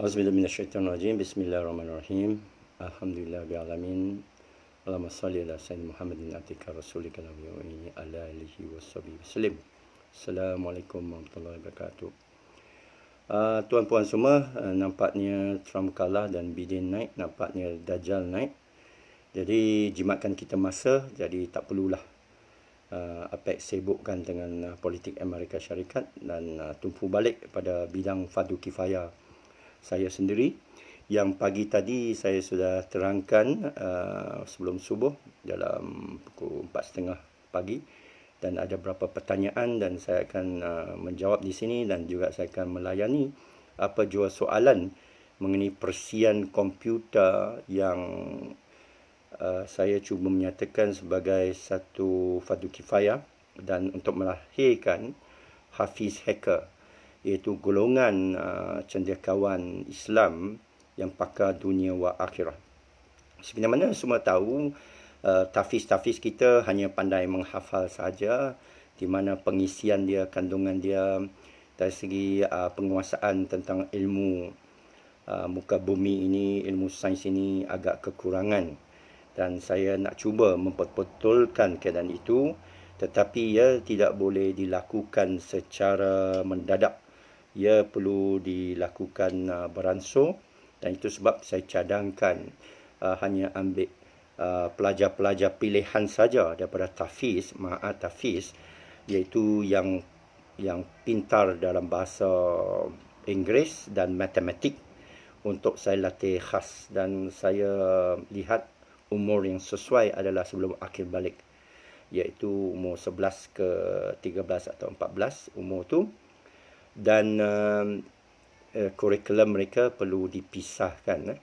A'udzubillahi minasyaitonirrajim. Bismillahirrahmanirrahim. Alhamdulillah rabbil alamin. Allahumma shalli ala sayyidina Muhammadin abdika rasulika nabiyyi ala alihi washabihi wasallam. Assalamualaikum warahmatullahi wabarakatuh. Tuan-puan semua, nampaknya Trump kalah dan Biden naik, nampaknya Dajjal naik. Jadi jimatkan kita masa, jadi tak perlulah APEC sibukkan dengan politik Amerika Syarikat dan tumpu balik pada bidang fardu kifayah saya sendiri. Yang pagi tadi saya sudah terangkan sebelum subuh dalam pukul 4.30 pagi, dan ada beberapa pertanyaan dan saya akan menjawab di sini, dan juga saya akan melayani apa jua soalan mengenai persian komputer yang saya cuba menyatakan sebagai satu fardu kifayah dan untuk melahirkan hafiz hacker, iaitu golongan cendekiawan Islam yang pakar dunia wa akhirah. Sebagaimana semua tahu, tafiz-tafiz kita hanya pandai menghafal saja, di mana pengisian dia, kandungan dia dari segi penguasaan tentang ilmu muka bumi ini, ilmu sains ini agak kekurangan. Dan saya nak cuba memperbetulkan keadaan itu, tetapi ia tidak boleh dilakukan secara mendadak. Ia perlu dilakukan beransur, dan itu sebab saya cadangkan hanya ambil pelajar-pelajar pilihan saja daripada tafiz, tafiz, iaitu yang pintar dalam bahasa Inggeris dan matematik untuk saya latih khas, dan saya lihat umur yang sesuai adalah sebelum akhir balik, iaitu umur 11 ke 13 atau 14 umur tu. Dan kurikulum mereka perlu dipisahkan,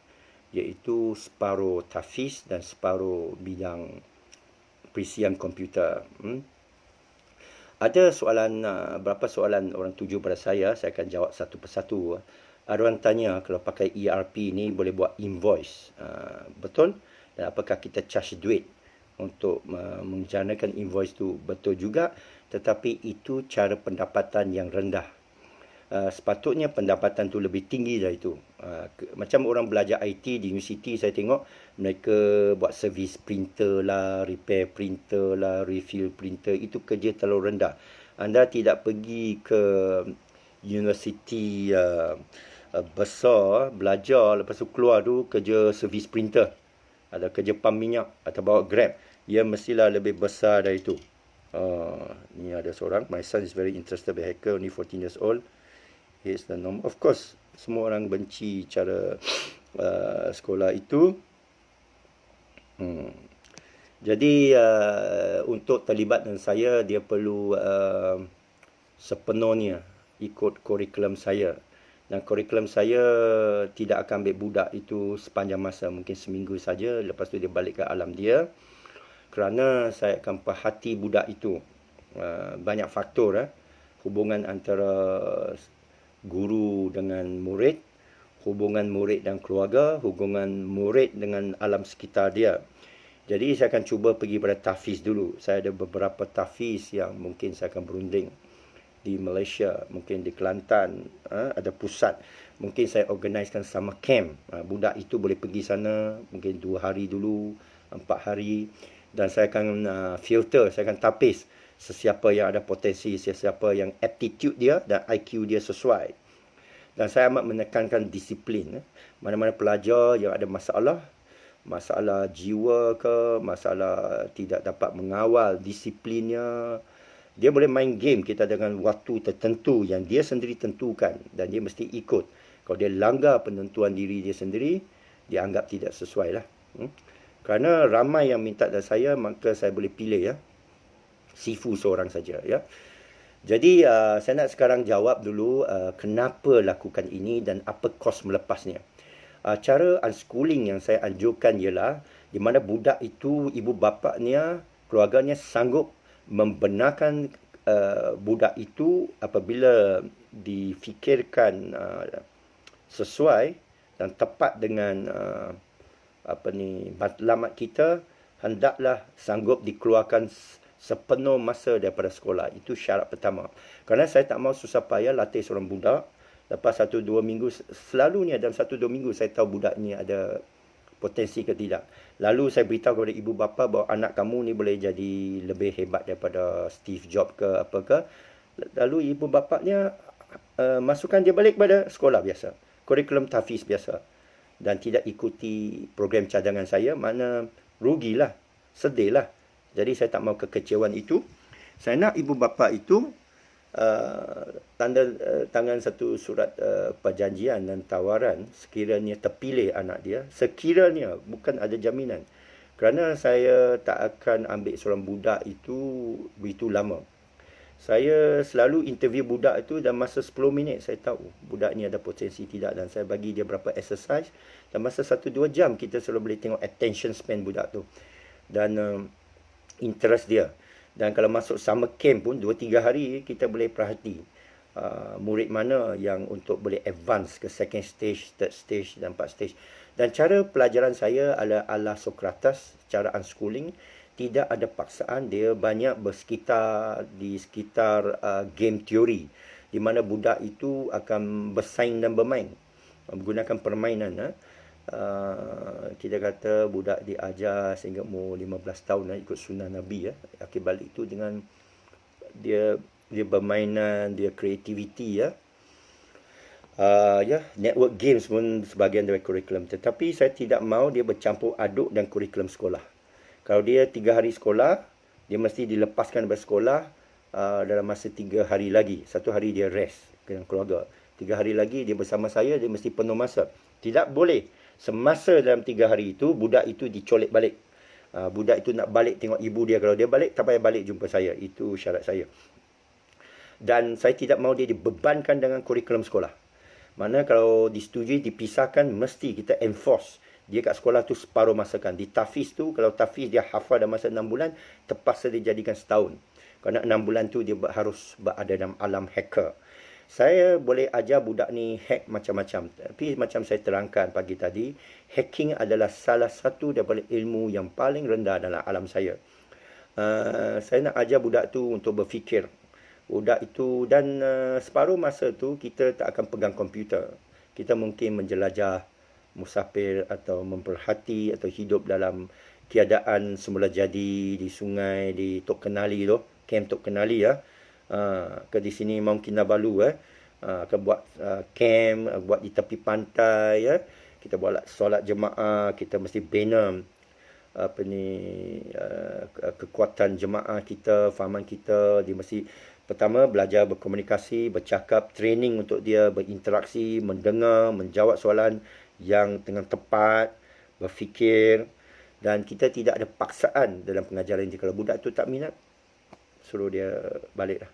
iaitu separuh tafiz dan separuh bidang perisian komputer. Ada soalan, berapa soalan orang tuju pada saya akan jawab satu persatu. Ada orang tanya kalau pakai ERP ni boleh buat invoice, betul? Dan apakah kita charge duit untuk menjanakan invoice tu? Betul juga, tetapi itu cara pendapatan yang rendah. Sepatutnya pendapatan tu lebih tinggi dari itu. Macam orang belajar IT di universiti, saya tengok mereka buat servis printer lah, repair printer lah, refill printer, itu kerja terlalu rendah. Anda tidak pergi ke universiti besar belajar, lepas tu keluar tu kerja servis printer, ada kerja pam minyak atau bawa Grab, ia mestilah lebih besar dari itu. Ni ada seorang, my son is very interested by hacker, only 14 years old. Here's the norm. Of course, semua orang benci cara sekolah itu. Jadi untuk terlibat dengan saya, dia perlu sepenuhnya ikut kurikulum saya. Dan kurikulum saya tidak akan ambil budak itu sepanjang masa, mungkin seminggu saja, lepas tu dia balik ke alam dia. Kerana saya akan perhati budak itu. Banyak faktor, hubungan antara guru dengan murid, hubungan murid dan keluarga, hubungan murid dengan alam sekitar dia. Jadi saya akan cuba pergi pada tafiz dulu. Saya ada beberapa tafiz yang mungkin saya akan berunding di Malaysia, mungkin di Kelantan, ada pusat. Mungkin saya organisekan sama camp. Budak itu boleh pergi sana, mungkin 2 hari dulu, 4 hari. Dan saya akan filter, saya akan tapis sesiapa yang ada potensi, sesiapa yang aptitude dia dan IQ dia sesuai. Dan saya amat menekankan disiplin. Mana-mana pelajar yang ada masalah jiwa ke, masalah tidak dapat mengawal disiplinnya, dia boleh main game kita dengan waktu tertentu yang dia sendiri tentukan, dan dia mesti ikut. Kalau dia langgar penentuan diri dia sendiri, dia anggap tidak sesuai lah. Kerana ramai yang minta dari saya, maka saya boleh pilih sifu seorang saja. Jadi saya nak sekarang jawab dulu kenapa lakukan ini dan apa kos melepasnya. Cara unschooling yang saya anjurkan ialah di mana budak itu, ibu bapanya, keluarganya sanggup membenarkan budak itu apabila difikirkan sesuai dan tepat dengan matlamat kita, hendaklah sanggup dikeluarkan sepenuh masa daripada sekolah. Itu syarat pertama. Kerana saya tak mahu susah payah latih seorang budak Lepas 1-2 minggu, selalunya dalam 1-2 minggu saya tahu budak ni ada potensi ke tidak. Lalu saya beritahu kepada ibu bapa bahawa anak kamu ni boleh jadi lebih hebat daripada Steve Jobs ke apa ke. Lalu ibu bapanya masukkan dia balik pada sekolah biasa, kurikulum tahfiz biasa, dan tidak ikuti program cadangan saya, mana rugilah, sedihlah. Jadi saya tak mahu kekecewaan itu. Saya nak ibu bapa itu tanda tangan satu surat perjanjian dan tawaran sekiranya terpilih anak dia, sekiranya, bukan ada jaminan. Kerana saya tak akan ambil seorang budak itu begitu lama. Saya selalu interview budak itu dalam masa 10 minit. Saya tahu budak ni ada potensi tidak, dan saya bagi dia berapa exercise. Dalam masa 1-2 jam kita selalu boleh tengok attention span budak tu dan interest dia. Dan kalau masuk summer camp pun 2-3 hari kita boleh perhati murid mana yang untuk boleh advance ke second stage, third stage dan 4 stage. Dan cara pelajaran saya adalah ala Socrates, cara unschooling. Tidak ada paksaan, dia banyak bersekitar di sekitar game teori, di mana budak itu akan bersaing dan bermain menggunakan permainan. Kita kata budak diajar sehingga umur 15 tahun ikut sunnah Nabi. Akhir balik itu dengan dia bermainan, dia kreativiti network games pun sebahagian dari kurikulum. Tetapi saya tidak mahu dia bercampur aduk dan kurikulum sekolah. Kalau dia 3 hari sekolah, dia mesti dilepaskan dari sekolah dalam masa 3 hari lagi. 1 hari dia rest dengan keluarga. 3 hari lagi dia bersama saya, dia mesti penuh masa. Tidak boleh semasa dalam 3 hari itu, budak itu dicolek balik. Budak itu nak balik tengok ibu dia. Kalau dia balik, tak payah balik jumpa saya. Itu syarat saya. Dan saya tidak mahu dia dibebankan dengan kurikulum sekolah. Mana kalau disetujui, dipisahkan, mesti kita enforce. Dia kat sekolah tu separuh masa kan. Di tahfiz tu, kalau tahfiz dia hafal dalam masa 6 bulan, terpaksa dijadikan setahun. Kerana 6 bulan tu dia harus berada dalam alam hacker. Saya boleh ajar budak ni hack macam-macam. Tapi macam saya terangkan pagi tadi, hacking adalah salah satu daripada ilmu yang paling rendah dalam alam saya. Saya nak ajar budak tu untuk berfikir. Budak itu, dan separuh masa tu kita tak akan pegang komputer. Kita mungkin menjelajah, musafir atau memperhati atau hidup dalam keadaan semula jadi di sungai, di Tok Kenali tu, camp Tok Kenali ke di sini Mount Kinabalu akan buat camp, buat di tepi pantai kita buat solat jemaah, kita mesti bina kekuatan jemaah kita, fahaman kita. Dia mesti pertama belajar berkomunikasi, bercakap, training untuk dia berinteraksi, mendengar, menjawab soalan yang dengan tepat, berfikir. Dan kita tidak ada paksaan dalam pengajaran dia. Kalau budak tu tak minat, suruh dia balik lah.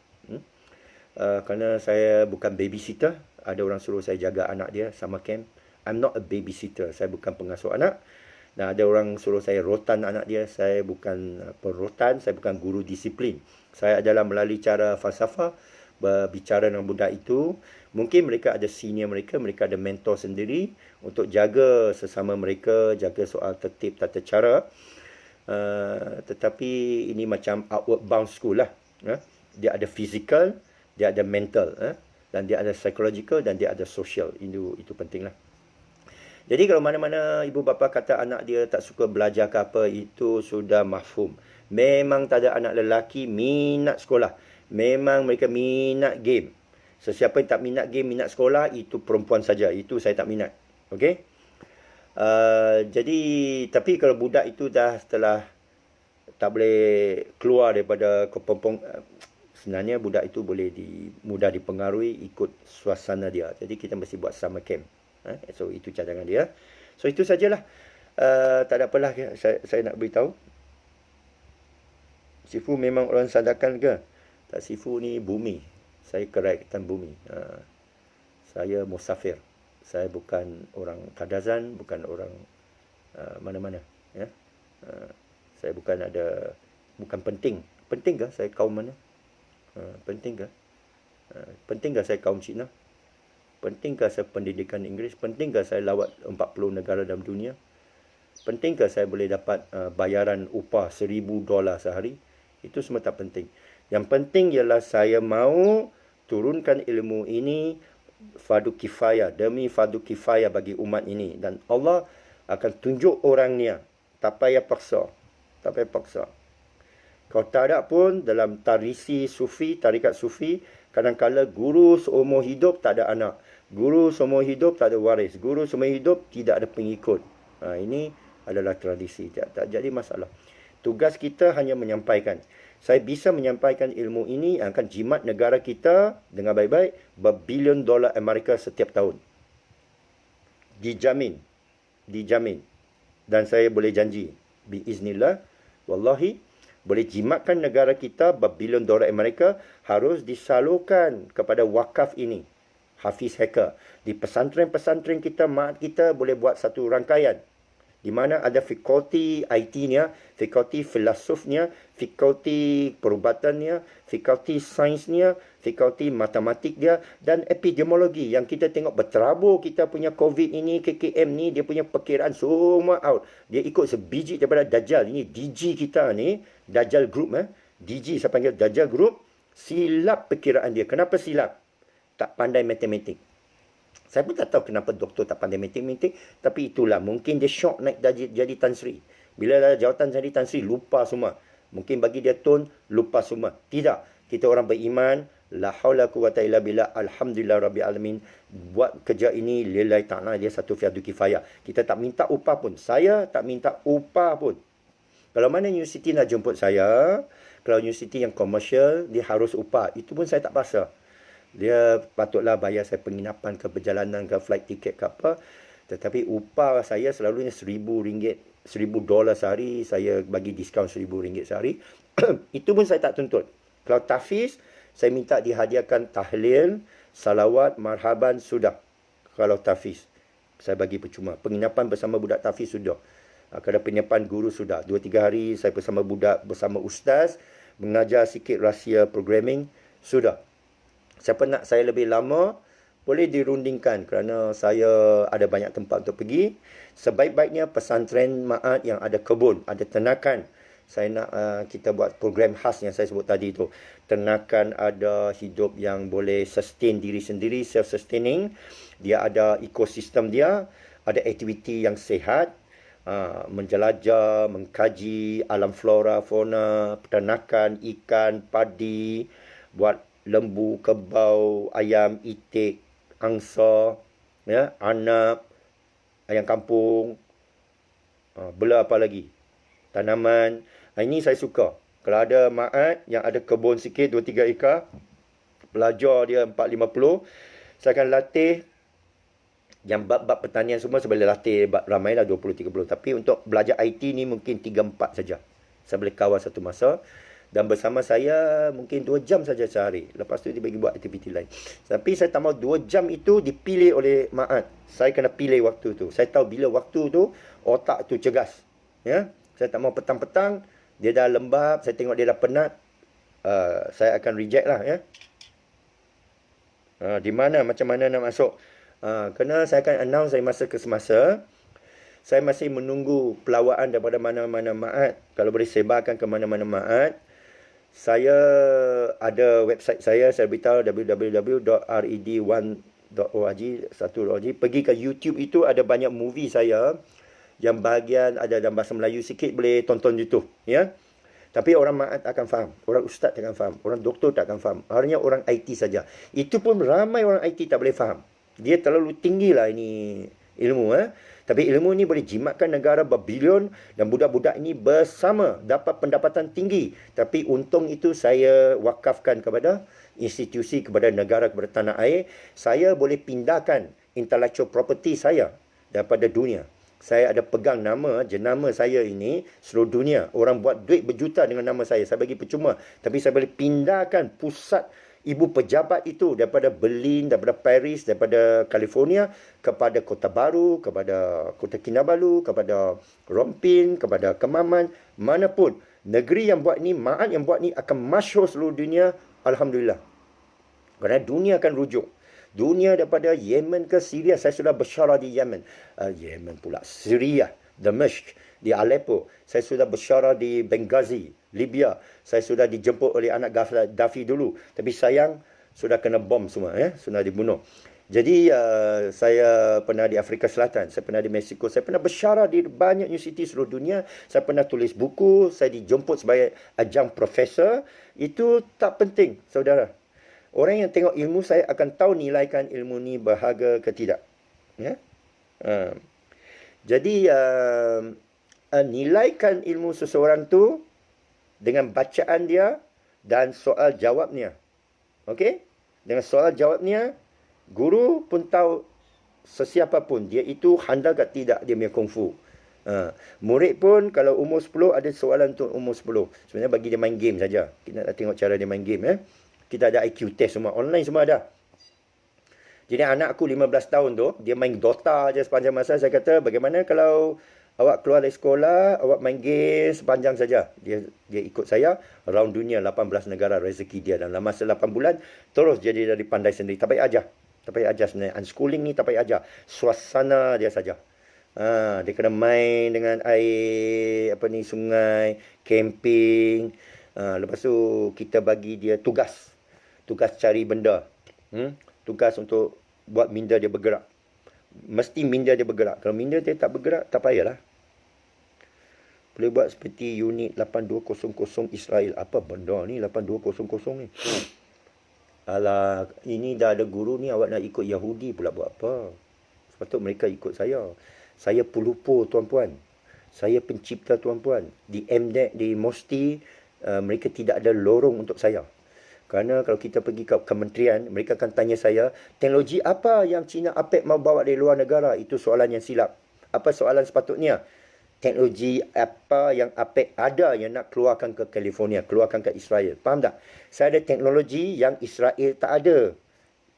Kerana saya bukan babysitter. Ada orang suruh saya jaga anak dia sama camp. I'm not a babysitter. Saya bukan pengasuh anak. Dan ada orang suruh saya rotan anak dia. Saya bukan perotan. Saya bukan guru disiplin. Saya adalah melalui cara falsafah berbicara dengan budak itu. Mungkin mereka ada senior mereka, mereka ada mentor sendiri untuk jaga sesama mereka, jaga soal tertib, tata cara. Tetapi ini macam outward bound school lah. Dia ada physical, dia ada mental, dan dia ada psychological, dan dia ada social. Itu penting lah. Jadi kalau mana-mana ibu bapa kata anak dia tak suka belajar ke apa, itu sudah mafhum. Memang tak ada anak lelaki minat sekolah. Memang mereka minat game. Sesiapa yang tak minat game, minat sekolah, itu perempuan saja. Itu saya tak minat. Okey? Jadi, tapi kalau budak itu dah setelah tak boleh keluar daripada kepompong, sebenarnya budak itu boleh mudah dipengaruhi ikut suasana dia. Jadi kita mesti buat summer camp. So itu cadangan dia. So itu sajalah. Tak ada apalah saya nak beritahu. Sifu memang orang Sandakan ke? Tak, Sifu ni bumi. Saya kerajaan bumi. Saya musafir. Saya bukan orang Kadazan, bukan orang mana-mana. Saya bukan penting. Penting ke saya kaum mana? Penting ke? Penting ke saya kaum Cina? Penting ke saya pendidikan Inggeris? Penting ke saya lawat 40 negara dalam dunia? Penting ke saya boleh dapat bayaran upah $1,000 sehari? Itu semua tak penting. Yang penting ialah saya mahu turunkan ilmu ini fardu kifayah, demi fardu kifayah bagi umat ini. Dan Allah akan tunjuk orangnya. Tak payah paksa. Tak payah paksa. Kalau tak ada pun dalam tarisi sufi, tarikat sufi, kadang-kadang guru seumur hidup tak ada anak. Guru seumur hidup tak ada waris. Guru seumur hidup tidak ada pengikut. Ini adalah tradisi. Tak jadi masalah. Tugas kita hanya menyampaikan. Saya bisa menyampaikan ilmu ini akan jimat negara kita dengan baik-baik berbilion dolar Amerika setiap tahun. Dijamin. Dijamin. Dan saya boleh janji. Biiznillah. Wallahi. Boleh jimatkan negara kita berbilion dolar Amerika harus disalurkan kepada wakaf ini. Hafiz Hacker. Di pesantren-pesantren kita, mat kita boleh buat satu rangkaian. Di mana ada fakulti IT-nya, fakulti filosofnya, fakulti perubatannya, fakulti sainsnya, fakulti matematik dia, dan epidemiologi. Yang kita tengok berterabur kita punya COVID ini, KKM ni, dia punya perkiraan semua out. Dia ikut sebiji daripada Dajjal. Ini DG kita ni, Dajjal Group. DG, saya panggil Dajjal Group. Silap perkiraan dia. Kenapa silap? Tak pandai matematik. Saya pun tak tahu kenapa doktor tak pandai matematik. Tapi itulah. Mungkin dia syok naik jadi Tan Sri. Bila dah jawatan jadi Tan Sri, lupa semua. Mungkin bagi dia tun, lupa semua. Tidak. Kita orang beriman. La hawla quwata illa billah. Alhamdulillah Rabbil Alamin. Buat kerja ini lillahi ta'ala. Dia satu fardu kifayah. Kita tak minta upah pun. Saya tak minta upah pun. Kalau mana universiti nak jemput saya. Kalau universiti yang komersial, dia harus upah. Itu pun saya tak paksa. Dia patutlah bayar saya penginapan ke perjalanan ke flight ticket ke apa. Tetapi upah saya selalunya RM1,000, $1,000 sehari. Saya bagi diskaun RM1,000 sehari. Itu pun saya tak tuntut. Kalau tahfiz, saya minta dihadiahkan tahlil, salawat, marhaban, sudah. Kalau tahfiz, saya bagi percuma. Penginapan bersama budak tahfiz sudah. Kalau penginapan guru sudah. 2-3 hari saya bersama budak, bersama ustaz, mengajar sikit rahsia programming, sudah. Siapa nak saya lebih lama, boleh dirundingkan kerana saya ada banyak tempat untuk pergi. Sebaik-baiknya pesantren Ma'at yang ada kebun, ada ternakan. Saya nak kita buat program khas yang saya sebut tadi tu. Ternakan ada hidup yang boleh sustain diri sendiri, self-sustaining. Dia ada ekosistem dia, ada aktiviti yang sihat. Menjelajah, mengkaji alam flora, fauna, peternakan, ikan, padi, buat lembu, kebau, ayam, itik, angsa, ya, anak, ayam kampung, bela apa lagi, tanaman. Ini saya suka. Kalau ada Ma'at yang ada kebun sikit, 2-3 ekar, belajar dia 4-50, saya akan latih yang bab-bab pertanian semua. Saya boleh latih ramailah 20-30. Tapi untuk belajar IT ni mungkin 3-4 saja. Saya boleh kawal satu masa. Dan bersama saya mungkin 2 jam saja sehari. Lepas tu dia bagi buat aktiviti lain. Tapi saya tak mahu 2 jam itu dipilih oleh Ma'at. Saya kena pilih waktu tu. Saya tahu bila waktu tu otak tu cegas. Ya, saya tak mahu petang-petang dia dah lembab, saya tengok dia dah penat. Saya akan reject lah, ya. Di mana, macam mana nak masuk. Kena saya akan announce saya masa ke semasa. Saya masih menunggu pelawaan daripada mana-mana Ma'at. Kalau boleh sebarkan ke mana-mana Ma'at. Saya ada website saya beritahu www.red1.org. Pergi ke YouTube itu ada banyak movie saya. Yang bahagian ada dalam bahasa Melayu sikit, boleh tonton YouTube, ya. Tapi orang Ma'at akan faham, orang ustaz tak akan faham, orang doktor tak akan faham. Hanya orang IT saja. Itu pun ramai orang IT tak boleh faham. Dia terlalu tinggilah ini ilmu, Tapi ilmu ni boleh jimatkan negara berbilion dan budak-budak ini bersama dapat pendapatan tinggi. Tapi untung itu saya wakafkan kepada institusi, kepada negara, kepada tanah air. Saya boleh pindahkan intellectual property saya daripada dunia. Saya ada pegang nama, jenama saya ini seluruh dunia. Orang buat duit berjuta dengan nama saya. Saya bagi percuma. Tapi saya boleh pindahkan pusat ibu pejabat itu daripada Berlin, daripada Paris, daripada California kepada Kota Baru, kepada Kota Kinabalu, kepada Rompin, kepada Kemaman, manapun. Negeri yang buat ni, Ma'at yang buat ni akan masyhur seluruh dunia. Alhamdulillah. Kerana dunia akan rujuk. Dunia daripada Yemen ke Syria, saya sudah bersyarah di Yemen. Yemen pula, Syria, Damascus, di Aleppo. Saya sudah bersyarah di Benghazi, Libya. Saya sudah dijemput oleh anak Gaddafi dulu. Tapi sayang, sudah kena bom semua, sudah dibunuh. Jadi saya pernah di Afrika Selatan, saya pernah di Mexico, saya pernah bersyarah di banyak universiti seluruh dunia, saya pernah tulis buku, saya dijemput sebagai ajang profesor. Itu tak penting, saudara. Orang yang tengok ilmu saya akan tahu nilaikan ilmu ni berharga ke tidak. Ya? Uh, jadi nilaikan ilmu seseorang tu dengan bacaan dia dan soal jawabnya. Okey? Dengan soal jawabnya, guru pun tahu sesiapa pun dia itu handal ke tidak dia punya kungfu. Murid pun kalau umur 10 ada soalan untuk umur 10. Sebenarnya bagi dia main game saja. Kita nak tengok cara dia main game. Kita ada IQ test semua. Online semua ada. Jadi anak aku 15 tahun tu, dia main Dota je sepanjang masa. Saya kata, bagaimana kalau awak keluar dari sekolah, awak main game sepanjang saja. Dia ikut saya, round dunia 18 negara rezeki dia. Dalam masa 8 bulan, terus jadi dari pandai sendiri. Tak payah ajar. Tak payah ajar sebenarnya. Unschooling ni tak payah ajar. Suasana dia saja. Dia kena main dengan air, sungai, camping. Lepas tu, kita bagi dia tugas. Tugas cari benda. Tugas untuk buat minda dia bergerak. Mesti minda dia bergerak. Kalau minda dia tak bergerak, tak payahlah. Boleh buat seperti unit 8200 Israel. Apa benda ni 8200 ni? Alah, ini dah ada guru ni, awak nak ikut Yahudi pula buat apa? Sepatut mereka ikut saya. Saya pelupur tuan-puan. Saya pencipta tuan-puan. Di MDEC, di MOSTI, mereka tidak ada lorong untuk saya. Kerana kalau kita pergi ke kementerian, mereka akan tanya saya, teknologi apa yang Cina APEC mau bawa dari luar negara? Itu soalan yang silap. Apa soalan sepatutnya? Teknologi apa yang APEC ada yang nak keluarkan ke California, keluarkan ke Israel. Faham tak? Saya ada teknologi yang Israel tak ada.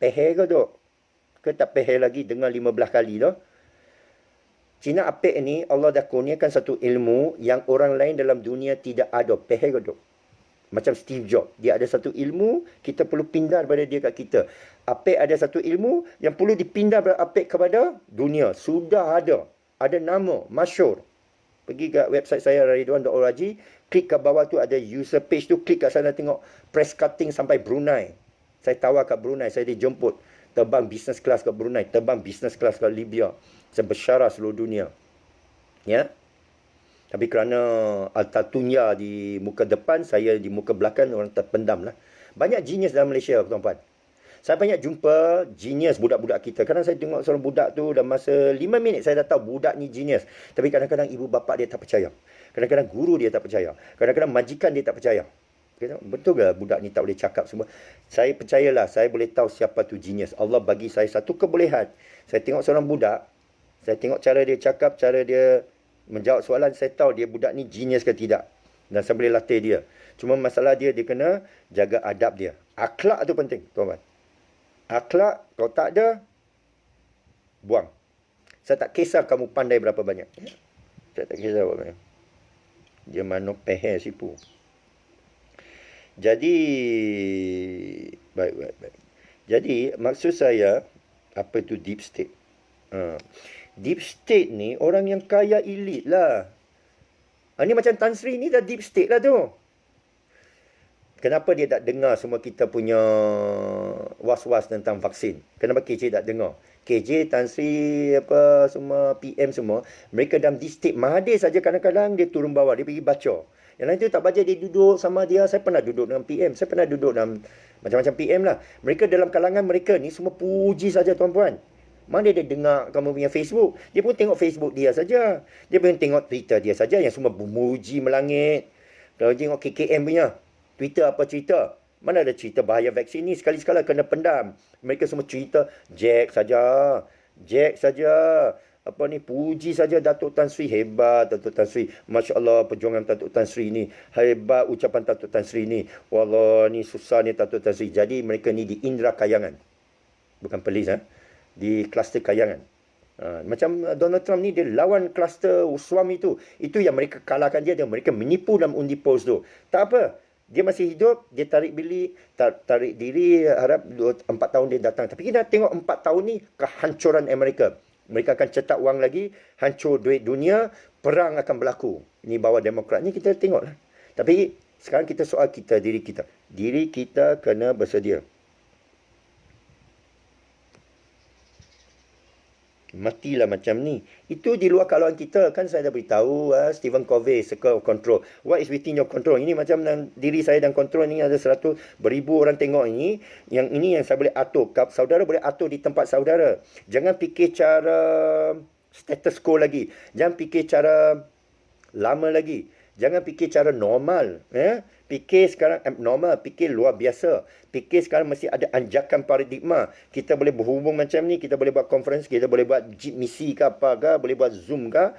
Peher ke dok? Ke tak peher lagi dengan 15 kali dah? Cina APEC ni Allah dah kurniakan satu ilmu yang orang lain dalam dunia tidak ada. Peher ke dok? Macam Steve Jobs. Dia ada satu ilmu, kita perlu pindah daripada dia kat kita. APEC ada satu ilmu yang perlu dipindah daripada APEC kepada dunia. Sudah ada. Ada nama, masyhur. Pergi ke website saya, ridwan.org. Klik ke bawah tu ada user page tu. Klik kat sana tengok press cutting sampai Brunei. Saya tawar kat Brunei. Saya dijemput. Terbang business class kat Brunei. Terbang business class kat Libya. Saya bersyarah seluruh dunia. Ya. Tapi kerana Al-Tatunya di muka depan, saya di muka belakang, orang terpendam lah. Banyak genius dalam Malaysia, tuan-tuan. Saya banyak jumpa genius budak-budak kita. Kadang saya tengok seorang budak tu, dalam masa 5 minit saya dah tahu budak ni genius. Tapi kadang-kadang ibu bapa dia tak percaya. Kadang-kadang guru dia tak percaya. Kadang-kadang majikan dia tak percaya. Betul ke budak ni tak boleh cakap semua? Saya percayalah, saya boleh tahu siapa tu genius. Allah bagi saya satu kebolehan. Saya tengok seorang budak, saya tengok cara dia cakap, cara dia menjawab soalan, saya tahu dia budak ni genius ke tidak. Dan saya boleh latih dia. Cuma masalah dia kena jaga adab dia. Akhlak tu penting, tuan-tuan. Akhlak, kalau tak ada, buang. Saya tak kisah kamu pandai berapa banyak. Saya tak kisah berapa banyak. Dia mana peher sipu. Jadi, baik. Jadi, maksud saya, apa itu deep state? Deep state ni orang yang kaya elit lah. Ni macam Tan Sri ni dah deep state lah tu. Kenapa dia tak dengar semua kita punya was-was tentang vaksin? Kenapa KJ tak dengar? KJ, Tan Sri, semua PM semua, mereka dalam deep state. Mahathir saja kadang-kadang dia turun bawah, dia pergi baca. Yang lain tu tak baca, dia duduk sama dia. Saya pernah duduk dengan PM. Saya pernah duduk dalam macam-macam PM lah. Mereka dalam kalangan mereka ni semua puji saja tuan-puan. Mana dia dengar kamu punya Facebook? Dia pun tengok Facebook dia saja. Dia pun tengok Twitter dia saja yang semua memuji melangit. Kalau tengok KKM punya Twitter apa cerita? Mana ada cerita bahaya vaksin ni? Sekali-sekala kena pendam. Mereka semua cerita Jack saja. Puji saja Datuk Tan Sri. Hebat Datuk Tan Sri. Masya Allah perjuangan Datuk Tan Sri ni. Hebat ucapan Datuk Tan Sri ni. Wallah ni susah ni Datuk Tan Sri. Jadi mereka ni di indera kayangan. Bukan polis di kluster kayangan. Macam Donald Trump ni dia lawan kluster suami tu. Itu yang mereka kalahkan dia dan mereka menipu dalam undi polls tu. Tak apa. Dia masih hidup, dia tarik diri harap 4 tahun dia datang. Tapi kita tengok 4 tahun ni kehancuran Amerika. Mereka akan cetak wang lagi, hancur duit dunia, perang akan berlaku. Ini bawah Demokrat ni kita tengoklah. Tapi sekarang kita soal kita, diri kita. Diri kita kena bersedia. matilah macam ni. Itu di luar kalauan kita. Kan saya dah beritahu, Stephen Covey, Circle of Control. What is within your control? Ini macam diri saya dan kontrol ni ada 100,000 orang tengok ini. Yang ini yang saya boleh atur. Saudara boleh atur di tempat saudara. Jangan fikir cara status quo lagi. Jangan fikir cara lama lagi. Jangan fikir cara normal. Fikir sekarang abnormal. Fikir luar biasa. Fikir sekarang mesti ada anjakan paradigma. Kita boleh berhubung macam ni. Kita boleh buat conference. Kita boleh buat misi ke apa ke. Boleh buat Zoom ke.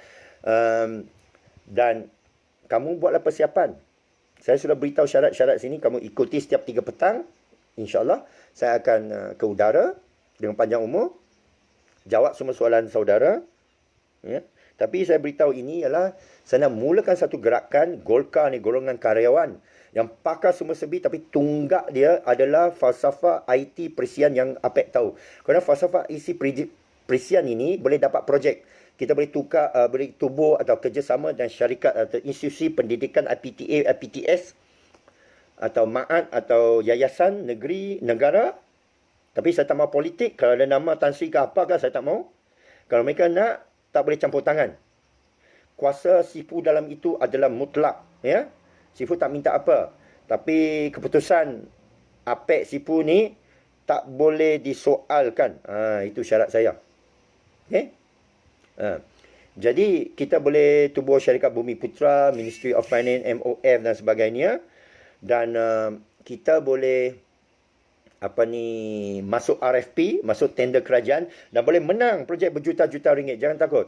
Dan kamu buatlah persiapan. Saya sudah beritahu syarat-syarat sini. Kamu ikuti setiap 3 petang. InsyaAllah. Saya akan ke udara. Dengan panjang umur. Jawab semua soalan saudara. Ya. Tapi saya beritahu ini ialah saya nak mulakan satu gerakan. Golkar ni golongan karyawan yang pakar semua serbi, tapi tunggak dia adalah falsafah IT perisian yang APEC tahu. Kerana falsafah IT perisian ini boleh dapat projek. Kita boleh tukar, boleh tubuh atau kerjasama dan syarikat atau institusi pendidikan IPTA, IPTS atau MAAT atau yayasan negeri, negara. Tapi saya tak mahu politik. Kalau ada nama Tan Sri ke apa ke, saya tak mahu. Kalau mereka nak, tak boleh campur tangan. Kuasa Sifu dalam itu adalah mutlak. Ya? Sifu tak minta apa. Tapi keputusan APEC Sifu ni tak boleh disoalkan. Itu syarat saya. Okay? Jadi kita boleh tubuh syarikat Bumi Putra, Ministry of Finance, MOF dan sebagainya. Dan kita boleh masuk RFP, masuk tender kerajaan dan boleh menang projek berjuta-juta ringgit. Jangan takut.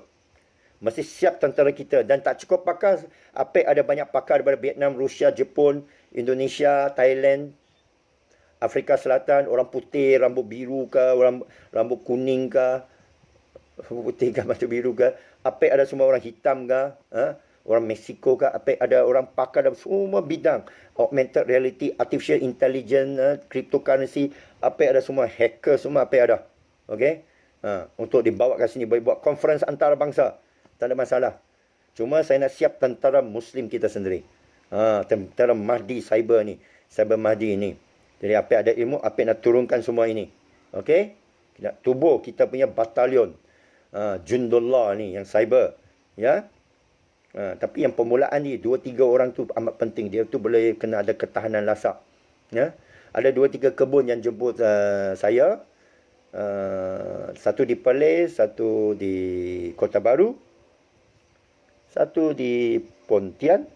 Mesti siap tentera kita. Dan tak cukup pakar. APEC ada banyak pakar daripada Vietnam, Rusia, Jepun, Indonesia, Thailand, Afrika Selatan. Orang putih, rambut biru ke, orang rambut kuning ke, rambut putih ke, mata biru ke. APEC ada semua orang hitam ke, orang Mexico ke. APEC ada orang pakar dalam semua bidang. Augmented reality, artificial intelligence, cryptocurrency. APEC ada semua. Hacker semua APEC ada. Okay? Untuk dibawa ke sini. Boleh buat conference antarabangsa. Tak ada masalah. Cuma saya nak siap tentera Muslim kita sendiri. Tentera Mahdi cyber ni. Cyber Mahdi ni. Jadi APEC ada ilmu, APEC nak turunkan semua ini. Okey? Nak tubuh kita punya batalion. Jundullah ni yang cyber. Ya? Tapi yang permulaan ni 2-3 orang tu amat penting. Dia tu boleh kena ada ketahanan lasak. Ya? Ada 2-3 kebun yang jemput saya. Satu di Perlis, satu di Kota Baru. Satu di Pontian.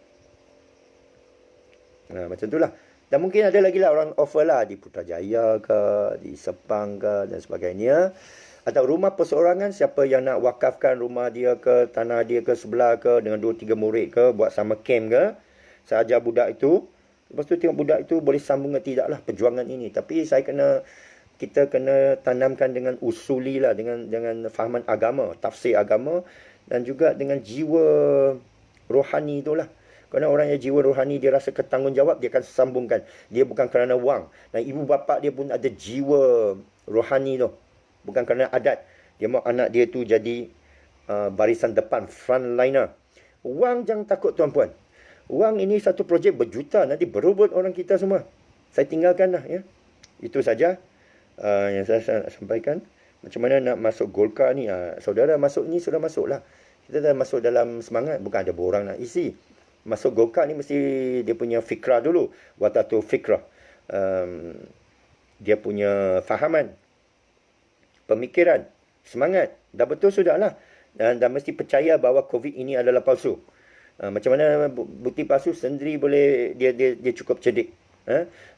Macam itulah. Dan mungkin ada lagi lah orang offer lah. Di Putrajaya ke, di Sepang ke dan sebagainya. Atau rumah perseorangan. Siapa yang nak wakafkan rumah dia ke, tanah dia ke, sebelah ke. Dengan 2-3 murid ke. Buat summer camp ke. Saya ajar budak itu. Lepas tu tengok budak itu boleh sambung ke tidak lah perjuangan ini. Tapi kita kena tanamkan dengan usuli lah. Dengan fahaman agama. Tafsir agama. Dan juga dengan jiwa rohani itulah. Kerana orang yang jiwa rohani dia rasa bertanggungjawab, dia akan sambungkan. Dia bukan kerana wang. Dan ibu bapa dia pun ada jiwa rohani tu. Bukan kerana adat. Dia mahu anak dia tu jadi barisan depan, frontliner. Wang jangan takut tuan-puan. Wang ini satu projek berjuta. Nanti berebut orang kita semua. Saya tinggalkan dah. Ya. Itu saja yang saya sampaikan. Macam mana nak masuk Golkar ni? Saudara masuk ni sudah masuk lah. Kita dah masuk dalam semangat. Bukan ada borang nak isi. Masuk Golkar ni mesti dia punya fikrah dulu. Watatu fikrah. Dia punya fahaman. Pemikiran. Semangat. Dah betul sudah lah. Dan mesti percaya bahawa COVID ini adalah palsu. Macam mana bukti palsu sendiri boleh dia cukup cerdik.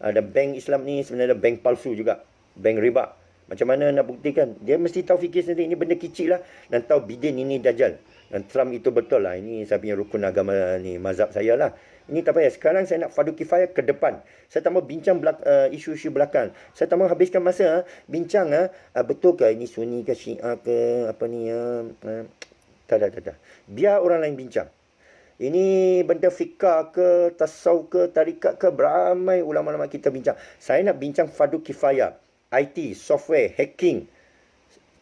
Ada bank Islam ni sebenarnya bank palsu juga. Bank riba. Macam mana nak buktikan? Dia mesti tahu fikir sendiri. Ini benda kecil lah. Dan tahu Biden ini Dajjal. Dan Trump itu betul lah. Ini saya punya rukun agama ni. Mazhab saya lah. Ini tak payah. Sekarang saya nak fardu kifayah ke depan. Saya tak mahu bincang isu-isu belakang. Saya tak mahu habiskan masa bincang. Betul ke ini Sunni ke Syiah ke apa ni. Tak. Biar orang lain bincang. Ini benda fikah ke, tasawuf ke, tarikat ke. Beramai ulama-ulama kita bincang. Saya nak bincang fardu kifayah. IT, software, hacking.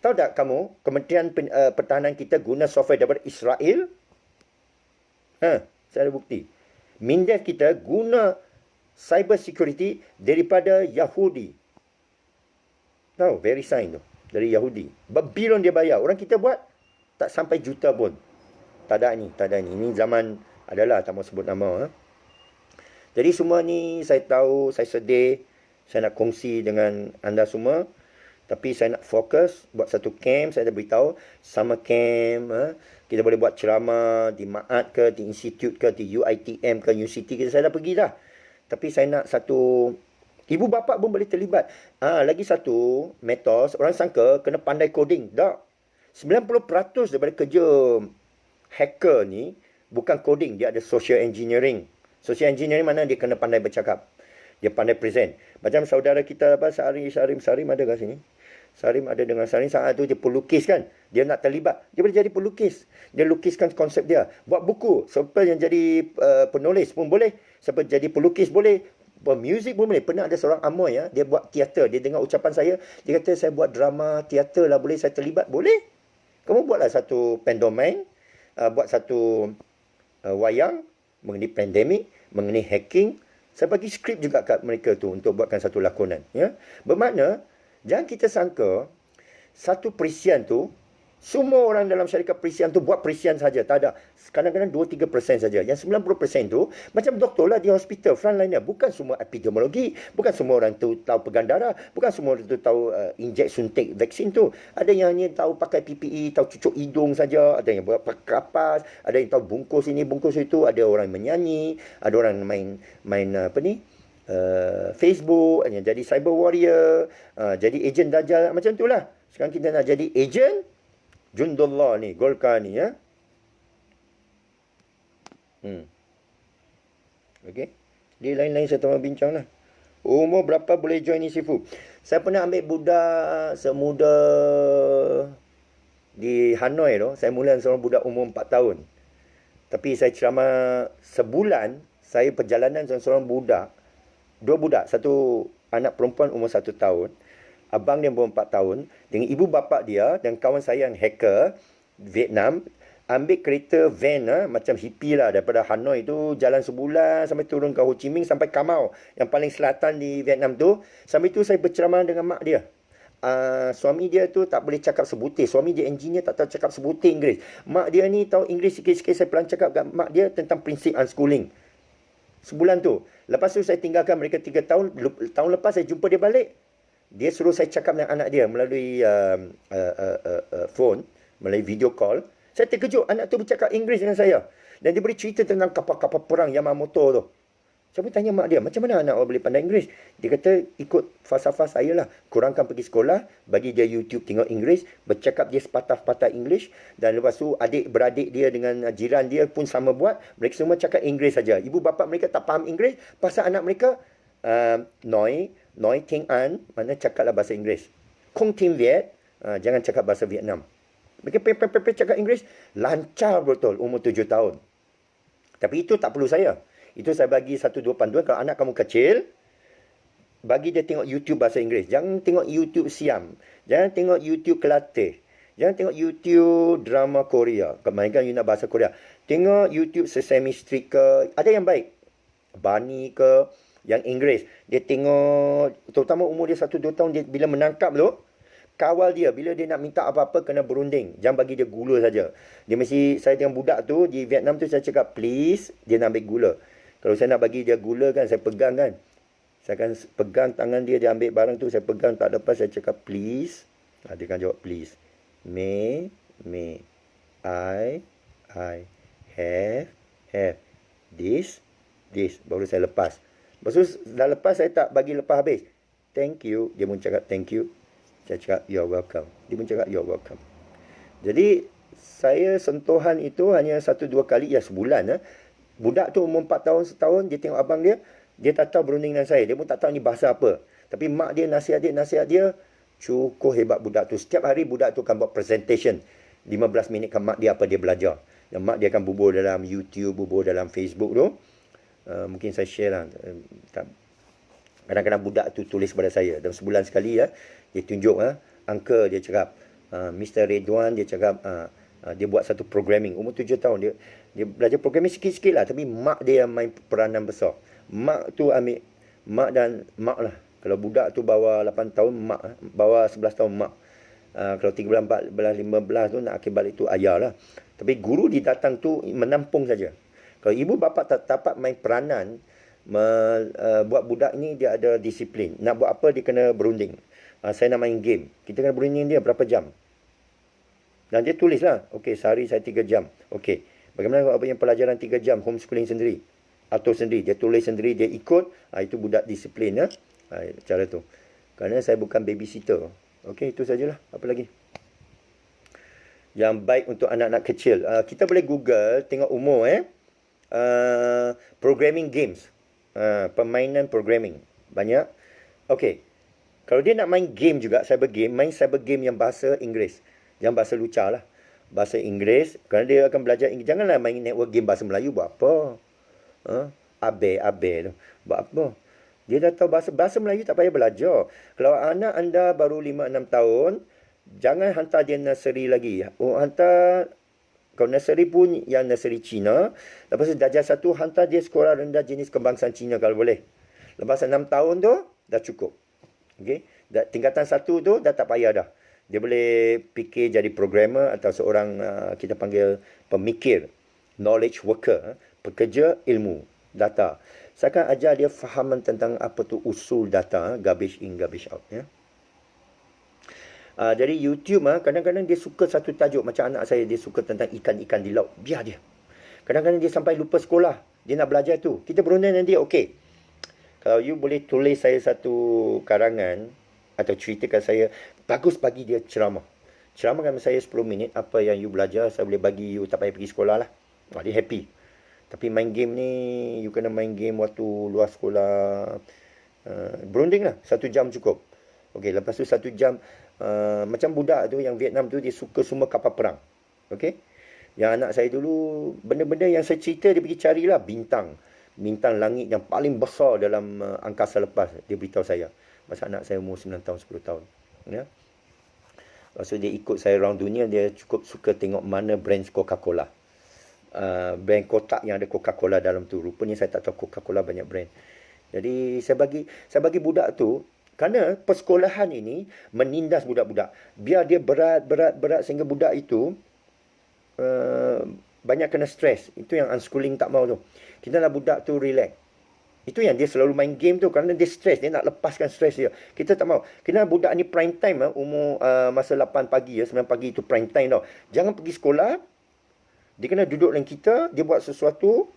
Tahu tak kamu, Kementerian Pertahanan kita guna software daripada Israel? Saya ada bukti. Mindef kita guna cyber security daripada Yahudi. Tahu, VeriSign tu. dari Yahudi. Berbilion dia bayar. Orang kita buat tak sampai juta pun. Tak ada ni. Ini zaman adalah, tak mau sebut nama. Jadi semua ni saya tahu, saya sedih. Saya nak kongsi dengan anda semua. Tapi saya nak fokus buat satu camp. Saya dah beritahu summer camp. Kita boleh buat ceramah di Ma'at ke, di institute ke, di UiTM ke, UCT ke. Saya dah pergi dah. Tapi saya nak satu, ibu bapa pun boleh terlibat. Lagi satu metode, orang sangka kena pandai coding. Tak. 90% daripada kerja hacker ni bukan coding, dia ada social engineering. Social engineering mana dia kena pandai bercakap. Dia pandai present. Macam saudara kita Sarim ada kat sini. Sarim ada dengan Sarim, saat tu dia pelukis kan. Dia nak terlibat. Dia boleh jadi pelukis. Dia lukiskan konsep dia. Buat buku. Siapa yang jadi penulis pun boleh. Siapa jadi pelukis boleh. Muzik pun boleh. Pernah ada seorang Amoy ya. Dia buat teater. Dia dengar ucapan saya. Dia kata saya buat drama teater lah. Boleh saya terlibat? Boleh. Kamu buatlah satu pantomime. Buat satu wayang. Mengenai pandemik. Mengenai hacking. Saya bagi skrip juga kat mereka tu. Untuk buatkan satu lakonan. Ya. Bermakna. Jangan kita sangka satu perisian tu, semua orang dalam syarikat perisian tu buat perisian saja. Tak ada. Kadang-kadang 2-3% saja. Yang 90% tu, macam doktor lah di hospital, frontliner. Bukan semua epidemiologi. Bukan semua orang tu tahu pegang darah. Bukan semua orang tu tahu injek suntik vaksin tu. Ada yang hanya tahu pakai PPE, tahu cucuk hidung saja. Ada yang buat kapas. Ada yang tahu bungkus ini, bungkus itu. Ada orang menyanyi. Ada orang main Facebook, jadi cyber warrior, jadi ejen Dajjal, macam tu lah. Sekarang kita nak jadi ejen Jundullah ni, Golkar ni ya. Okey. Dia lain-lain saya tengah bincang lah. Umur berapa boleh join ni Sifu? Saya pernah ambil budak semuda di Hanoi tu. Saya mula seorang budak umur 4 tahun. Tapi saya ceramah sebulan, saya perjalanan seorang budak. 2 budak, satu anak perempuan umur 1 tahun, abang dia umur 4 tahun, dengan ibu bapa dia dan kawan saya yang hacker Vietnam, ambil kereta van macam hippie lah, daripada Hanoi tu jalan sebulan sampai turun ke Ho Chi Minh sampai Cà Mau, yang paling selatan di Vietnam tu. Sampai tu saya berceramah dengan mak dia. Suami dia tu tak boleh cakap sebutir. Suami dia engineer, tak tahu cakap sebutir Inggeris. Mak dia ni tahu Inggeris sikit-sikit. Saya pelan cakap kat mak dia tentang prinsip unschooling. Sebulan tu. Lepas tu saya tinggalkan mereka 3 tahun. Tahun lepas saya jumpa dia balik. Dia suruh saya cakap dengan anak dia melalui phone, melalui video call. Saya terkejut anak tu bercakap Inggeris dengan saya. Dan dia boleh cerita tentang kapal-kapal perang Yamamoto tu. Saya pun tanya mak dia, macam mana anak boleh pandai Inggeris? Dia kata ikut falsafah saya lah. Kurangkan pergi sekolah, bagi dia YouTube tengok Inggeris, bercakap dia sepatah-patah English. Dan lepas tu adik-beradik dia dengan jiran dia pun sama buat. Mereka semua cakap Inggeris saja. Ibu bapa mereka tak faham Inggeris. Pasal anak mereka, Noi Ting An, mana cakaplah bahasa Inggeris. Kong Tim Viet, jangan cakap bahasa Vietnam. Mereka cakap Inggeris, lancar betul umur 7 tahun. Tapi itu tak perlu saya. Itu saya bagi 1-2 panduan. Kalau anak kamu kecil, bagi dia tengok YouTube bahasa Inggeris. Jangan tengok YouTube Siam. Jangan tengok YouTube Kelatih. Jangan tengok YouTube drama Korea. Kemainkan you nak bahasa Korea. Tengok YouTube Sesame Street ke. Ada yang baik. Bunny ke. Yang Inggeris. Dia tengok, terutama umur dia 1-2 tahun, dia bila menangkap tu, kawal dia. Bila dia nak minta apa-apa, kena berunding. Jangan bagi dia gula saja. Dia mesti, saya dengan budak tu, di Vietnam tu, saya cakap, please, dia nak ambil gula. Kalau saya nak bagi dia gula kan, saya pegang kan. Saya akan pegang tangan dia, dia ambil barang tu, saya pegang tak lepas, saya cakap please. Dia akan jawab please. May, I, have, this. Baru saya lepas. Lepas tu, dah lepas, saya tak bagi lepas habis. Thank you. Dia pun cakap thank you. Saya cakap you're welcome. Dia pun cakap you're welcome. Jadi, saya sentuhan itu hanya 1-2 kali, ya sebulan. Budak tu umur 4 tahun, setahun, dia tengok abang dia, dia tak tahu berunding dengan saya. Dia pun tak tahu ni bahasa apa. Tapi mak dia, nasihat dia, cukup hebat budak tu. Setiap hari budak tu akan buat presentation. 15 minit kan mak dia apa dia belajar. Dan mak dia akan bubur dalam YouTube, bubur dalam Facebook tu. Mungkin saya share lah. Kadang-kadang budak tu tulis kepada saya. Dalam sebulan sekali dia tunjuk. Uncle, dia cakap. Mr. Redwan, dia cakap. Dia buat satu programming. Umur 7 tahun. Dia belajar programming sikit-sikit lah. Tapi mak dia yang main peranan besar. Mak tu ambil. Mak lah. Kalau budak tu bawah 8 tahun, mak. Bawah 11 tahun, mak. Kalau 3 bulan, 4 bulan, 15 tu nak akhir balik tu ayah lah. Tapi guru didatang tu menampung saja. Kalau ibu bapa tak dapat main peranan, buat budak ni dia ada disiplin. Nak buat apa dia kena berunding. Saya nak main game. Kita kena berunding dia berapa jam. Dan dia tulis lah. Okey, sehari saya 3 jam. Okey. Bagaimana apa yang pelajaran 3 jam homeschooling sendiri. Atur sendiri. Dia tulis sendiri, dia ikut. Itu budak disiplin. Ya? Cara tu. Kerana saya bukan babysitter. Okey, itu sajalah. Apa lagi? Yang baik untuk anak-anak kecil. Kita boleh Google, tengok umur. Programming games. Permainan programming. Banyak. Okey. Kalau dia nak main game juga, cyber game, main cyber game yang bahasa Inggeris. Jangan bahasa lucah lah. Bahasa Inggeris. Kerana dia akan belajar Inggeris. Janganlah main network game bahasa Melayu. Buat apa? Abe tu. Buat apa? Dia dah tahu bahasa Melayu, tak payah belajar. Kalau anak anda baru 5-6 tahun, jangan hantar dia nursery lagi. Hantar, kalau nursery pun yang nursery Cina. Lepas tu darjah 1, hantar dia sekolah rendah jenis kebangsaan Cina kalau boleh. Lepas 6 tahun tu, dah cukup. Okay? Tingkatan 1 tu, dah tak payah dah. Dia boleh fikir jadi programmer atau seorang, kita panggil pemikir. Knowledge worker. Pekerja ilmu. Data. Saya akan ajar dia fahaman tentang apa tu usul data. Garbage in, garbage out. Ya. Dari YouTube, kadang-kadang dia suka satu tajuk. Macam anak saya, dia suka tentang ikan-ikan di laut. Biar dia. Kadang-kadang dia sampai lupa sekolah. Dia nak belajar tu. Kita berunding dengan dia, okey. Kalau you boleh tulis saya satu karangan atau ceritakan saya, bagus bagi dia ceramah. Ceramahkan saya 10 minit, apa yang you belajar, saya boleh bagi you, tak payah pergi sekolah lah. Dia happy. Tapi main game ni, you kena main game waktu luar sekolah. Berunding lah, 1 jam cukup. Okey, lepas tu 1 jam, macam budak tu yang Vietnam tu, dia suka semua kapal perang. Okey. Yang anak saya dulu, benda-benda yang saya cerita, dia pergi carilah bintang. Bintang langit yang paling besar dalam angkasa lepas. Dia beritahu saya. Masa anak saya umur 9 tahun, 10 tahun. Ya. Lepas tu dia ikut saya around dunia, dia cukup suka tengok mana brand Coca-Cola. Brand kotak yang ada Coca-Cola dalam tu. Rupanya saya tak tahu Coca-Cola banyak brand. Jadi saya bagi budak tu, kerana persekolahan ini menindas budak-budak. Biar dia berat sehingga budak itu banyak kena stres. Itu yang unschooling tak mau tu. Kita nak budak tu relax. Itu yang dia selalu main game tu kerana dia stres. Dia nak lepaskan stres dia. Kita tak mau. Kena budak ni prime time umur masa 8 pagi 9 pagi itu prime time tau. Jangan pergi sekolah. Dia kena duduk dengan kita, dia buat sesuatu,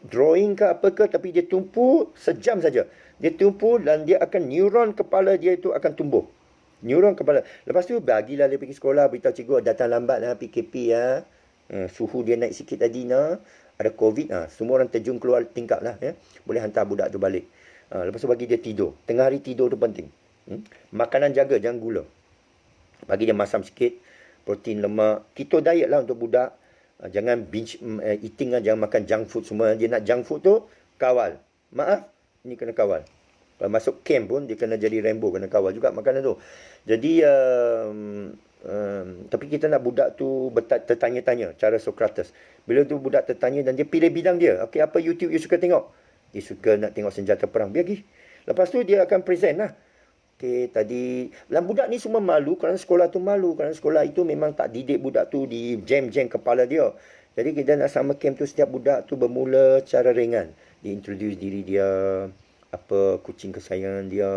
drawing ke apa ke, tapi dia tumpu sejam saja. Dia tumpu dan dia akan, neuron kepala dia itu akan tumbuh. Neuron kepala. Lepas tu, bagilah dia pergi sekolah, beritahu cikgu, datang lambat lah, PKP ya. Suhu dia naik sikit tadi nah. Ada COVID semua orang terjun keluar tingkap lah ya. Boleh hantar budak tu balik. Lepas tu bagi dia tidur. Tengah hari tidur tu penting. Makanan jaga, jangan gula. Bagi dia masam sikit, protein, lemak. Keto diet lah untuk budak. Jangan binge eating lah, jangan makan junk food semua. Dia nak junk food tu, kawal. Maaf, ni kena kawal. Kalau masuk camp pun, dia kena jadi Rambo, kena kawal juga makanan tu. Jadi, tapi kita nak budak tu tertanya-tanya, cara Socrates. Bila tu budak tertanya dan dia pilih bidang dia. Okey, apa YouTube you suka tengok? Dia suka nak tengok senjata perang. Biar pergi. Lepas tu dia akan present lah. Okey, tadi dan budak ni semua malu kerana sekolah tu malu. Kerana sekolah itu memang tak didik budak tu, di jam-jam kepala dia. Jadi kita nak sama camp tu, setiap budak tu bermula cara ringan. Dia introduce diri dia, apa kucing kesayangan dia,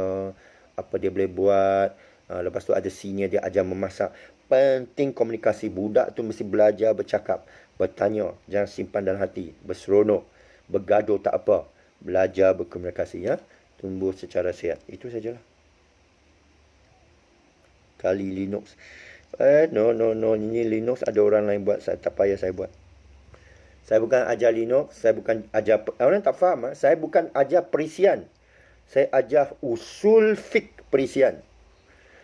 apa dia boleh buat. Lepas tu ada senior dia ajar memasak. Penting komunikasi. Budak tu mesti belajar bercakap, bertanya, jangan simpan dalam hati, berseronok, bergaduh tak apa. Belajar berkomunikasi ya. Tumbuh secara sihat. Itu sajalah. Kali Linux. No. Ini Linux ada orang lain buat. Saya tak payah saya buat. Saya bukan ajar Linux. Saya bukan ajar. Orang tak faham. Saya bukan ajar perisian. Saya ajar usul fiqh perisian.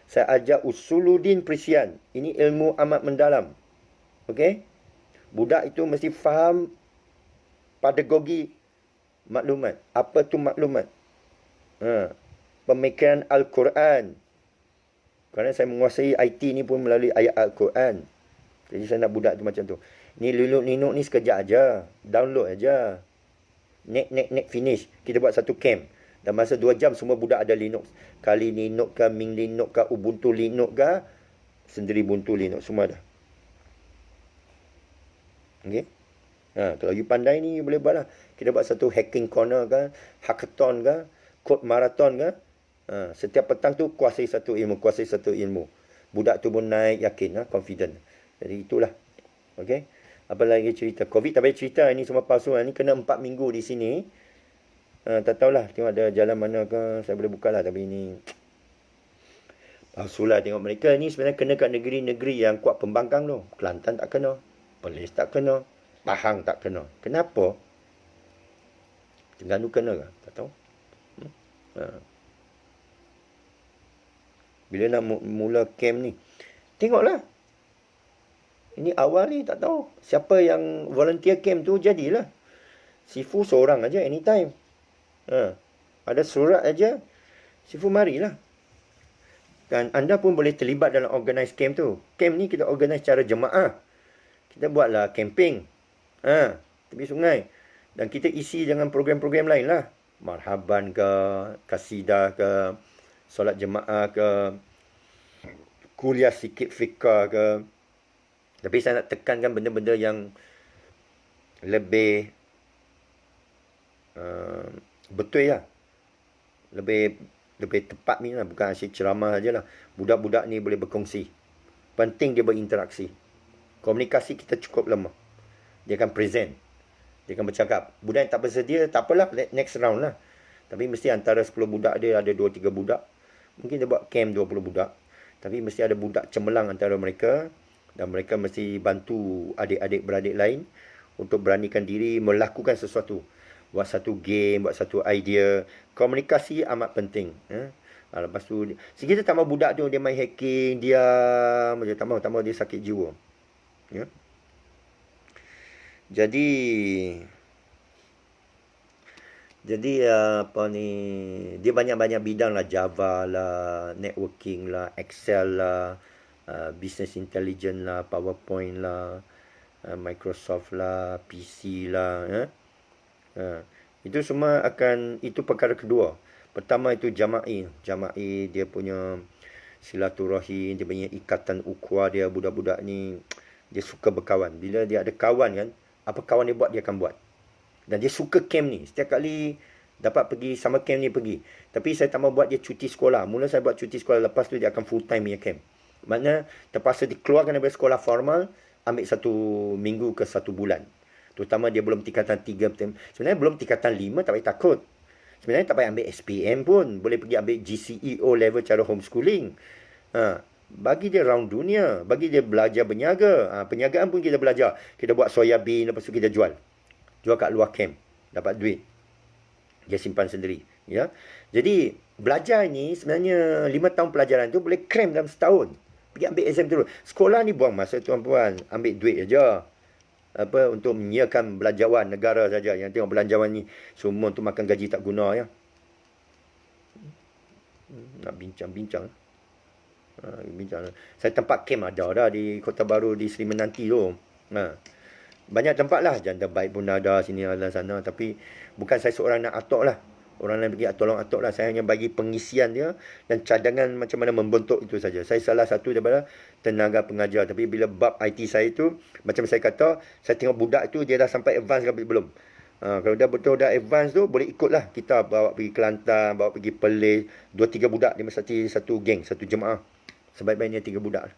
Saya ajar usuluddin perisian. Ini ilmu amat mendalam. Okey? Budak itu mesti faham pedagogi maklumat. Apa tu maklumat? Pemikiran Al-Quran. Kerana saya menguasai IT ni pun melalui ayat Al-Quran. Jadi saya nak budak tu macam tu. Ni Linux ni sekejap aja. Download aja. Net finish. Kita buat satu camp. Dan masa 2 jam semua budak ada Linux. Kali Linux ke, Ming Linux ke, Ubuntu Linux ke. sendiri buntu Linux semua dah. Okey. Kalau you pandai ni, you boleh buat lah. Kita buat satu hacking corner ke, hackathon ke, code marathon ke. Setiap petang tu kuasai satu ilmu, kuasai satu ilmu. Budak tu pun naik, yakin, confident. Jadi itulah. Okey. Apa lagi cerita? Covid tak payah cerita, ini semua palsu. Ini kena 4 minggu di sini. Tak tahulah, tengok ada jalan mana ke, saya boleh buka lah. Tapi ini palsu lah tengok mereka. Ni sebenarnya kena kat negeri-negeri yang kuat pembangkang tu. Kelantan tak kena. Perlis tak kena. Pahang tak kena. Kenapa? Terengganu kena ke? Tak tahu. Bila nak mula camp ni? Tengoklah. Ini awal ni tak tahu. Siapa yang volunteer camp tu jadilah. Sifu seorang aja anytime. Ada surat aja. Sifu marilah. Dan anda pun boleh terlibat dalam organize camp tu. Camp ni kita organize secara jemaah. Kita buatlah camping. Tepi sungai. Dan kita isi dengan program-program lain lah. Marhaban ke, kasidah ke, solat jemaah ke, kuliah sikit fiqah ke. Tapi saya nak tekankan benda-benda yang lebih betul lah. Lebih tepat ni lah. Bukan asyik ceramah saja lah. Budak-budak ni boleh berkongsi. Penting dia berinteraksi. Komunikasi kita cukup lemah. Dia akan present. Dia akan bercakap. Budak yang tak bersedia, tak apalah. Next round lah. Tapi mesti antara 10 budak dia ada 2-3 budak. Mungkin dia buat camp 20 budak. Tapi mesti ada budak cemerlang antara mereka. Dan mereka mesti bantu adik-adik beradik lain. Untuk beranikan diri melakukan sesuatu. Buat satu game, buat satu idea. Komunikasi amat penting. Lepas tu, kita tak mahu budak tu dia main hacking, diam. Tak mahu dia sakit jiwa. Ya. Jadi apa ni, dia banyak-banyak bidang lah. Java lah, networking lah, Excel lah, business intelligence lah, PowerPoint lah, Microsoft lah, PC lah. Itu semua itu perkara kedua. Pertama itu jama'i. Jama'i dia punya silaturahim, dia punya ikatan ukhuwah dia. Budak-budak ni dia suka berkawan. Bila dia ada kawan kan, apa kawan dia buat, dia akan buat. Dan dia suka camp ni. Setiap kali dapat pergi summer camp ni, pergi. Tapi saya tak mahu buat dia cuti sekolah. Mula saya buat cuti sekolah, lepas tu dia akan full time punya camp. Maknanya terpaksa dikeluarkan daripada sekolah formal, ambil 1 minggu ke 1 bulan. Terutama dia belum tingkatan 3. Sebenarnya belum tingkatan 5, tak payah takut. Sebenarnya tak payah ambil SPM pun. Boleh pergi ambil GCE O level cara homeschooling. Bagi dia round dunia. Bagi dia belajar berniaga. Perniagaan pun kita belajar. Kita buat soya bean, lepas tu kita jual. Jual kat luar camp. Dapat duit. Dia simpan sendiri. Ya. Jadi, belajar ni sebenarnya 5 tahun pelajaran tu boleh cram dalam setahun. Pergi ambil exam terus. Sekolah ni buang masa tuan-puan. Ambil duit aja. Untuk menyiapkan belanjawan negara saja. Yang tengok belanjawan ni semua untuk makan gaji tak guna ya. Nak bincang-bincang. Saya tempat camp ada dah di Kota Baru di Seri Menanti tu. Banyak tempat lah. Janda baik pun ada sini ada sana. Tapi bukan saya seorang nak atok lah. Orang lain pergi tolong atok lah. Saya hanya bagi pengisian dia dan cadangan macam mana membentuk itu saja. Saya salah satu daripada tenaga pengajar. Tapi bila bab IT saya tu, macam saya kata, saya tengok budak tu dia dah sampai advance ke belum. Kalau dah betul dah advance tu, boleh ikutlah. Kita bawa pergi Kelantan, bawa pergi Perlis. 2-3 budak dia mesti satu geng, satu jemaah. Sebaik-baiknya 3 budak.